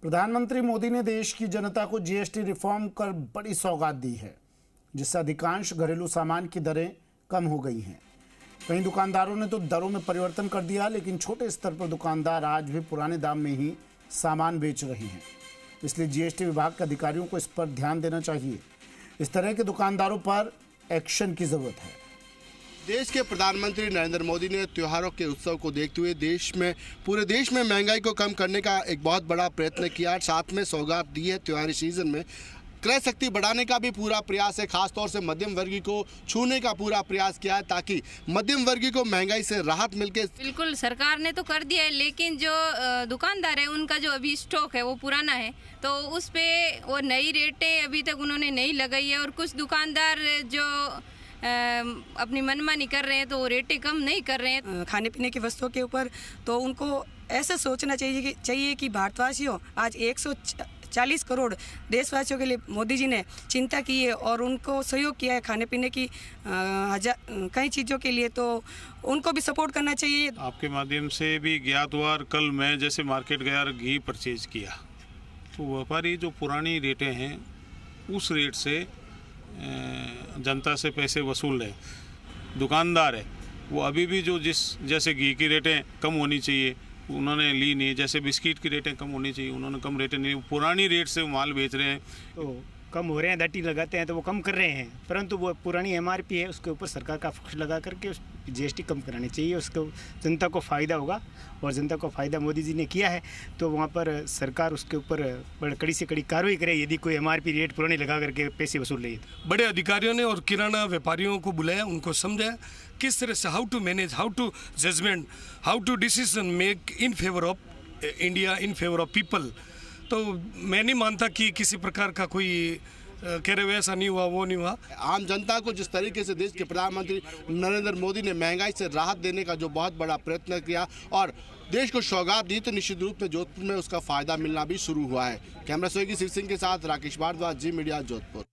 प्रधानमंत्री मोदी ने देश की जनता को जीएसटी रिफॉर्म कर बड़ी सौगात दी है, जिससे अधिकांश घरेलू सामान की दरें कम हो गई हैं। कई दुकानदारों ने तो दरों में परिवर्तन कर दिया, लेकिन छोटे स्तर पर दुकानदार आज भी पुराने दाम में ही सामान बेच रहे हैं। इसलिए जीएसटी विभाग के अधिकारियों को इस पर ध्यान देना चाहिए। इस तरह के दुकानदारों पर एक्शन की जरूरत है। देश के प्रधानमंत्री नरेंद्र मोदी ने त्योहारों के उत्सव को देखते हुए पूरे देश में महंगाई को कम करने का एक बहुत बड़ा प्रयत्न किया। साथ में सौगात दी है। त्योहारी सीजन में क्रय शक्ति बढ़ाने का भी पूरा प्रयास है। खासतौर से मध्यम वर्गीय को छूने का पूरा प्रयास किया है, ताकि मध्यम वर्गीय को महंगाई से राहत मिलके। बिल्कुल सरकार ने तो कर दिया है, लेकिन जो दुकानदार है उनका जो अभी स्टॉक है वो पुराना है, तो उस पे वो नई रेटें अभी तक उन्होंने नहीं लगाई है। और कुछ दुकानदार जो अपनी मनमानी कर रहे हैं तो वो रेटें कम नहीं कर रहे हैं खाने पीने की वस्तुओं के ऊपर। तो उनको ऐसा सोचना चाहिए कि भारतवासियों, आज 140 करोड़ देशवासियों के लिए मोदी जी ने चिंता की है और उनको सहयोग किया है खाने पीने की कई चीज़ों के लिए, तो उनको भी सपोर्ट करना चाहिए। आपके माध्यम से भी ज्ञात हुआ, कल मैं जैसे मार्केट गया और घी परचेज किया, तो व्यापारी जो पुरानी रेटें हैं उस रेट से जनता से पैसे वसूल रहे। दुकानदार है वो अभी भी जो जैसे घी की रेटें कम होनी चाहिए उन्होंने ली नहीं, जैसे बिस्किट की रेटें कम होनी चाहिए उन्होंने कम रेटें नहीं, पुरानी रेट से माल बेच रहे हैं। तो कम हो रहे हैं, डटी लगाते हैं तो वो कम कर रहे हैं, परंतु वो पुरानी एमआरपी है उसके ऊपर सरकार का फोकस लगा करके जीएसटी कम करानी चाहिए। उसको जनता को फ़ायदा होगा और जनता को फ़ायदा मोदी जी ने किया है, तो वहाँ पर सरकार उसके ऊपर कड़ी से कड़ी कार्रवाई करे यदि कोई एमआरपी रेट पुरानी लगा करके पैसे वसूल रही है। बड़े अधिकारियों ने और किराना व्यापारियों को बुलाया, उनको समझाया किस तरह से how to manage, how to judgement, how to decision make in favour of India, in favour of people. तो मैं नहीं मानता कि किसी प्रकार का कोई कह रहे ऐसा नहीं हुआ वो नहीं हुआ। आम जनता को जिस तरीके से देश के प्रधानमंत्री नरेंद्र मोदी ने महंगाई से राहत देने का जो बहुत बड़ा प्रयत्न किया और देश को सौगात दी, तो निश्चित रूप में जोधपुर में उसका फायदा मिलना भी शुरू हुआ है। कैमरा सहयोगी शिव सिंह के साथ राकेश भारद्वाज, जी मीडिया, जोधपुर।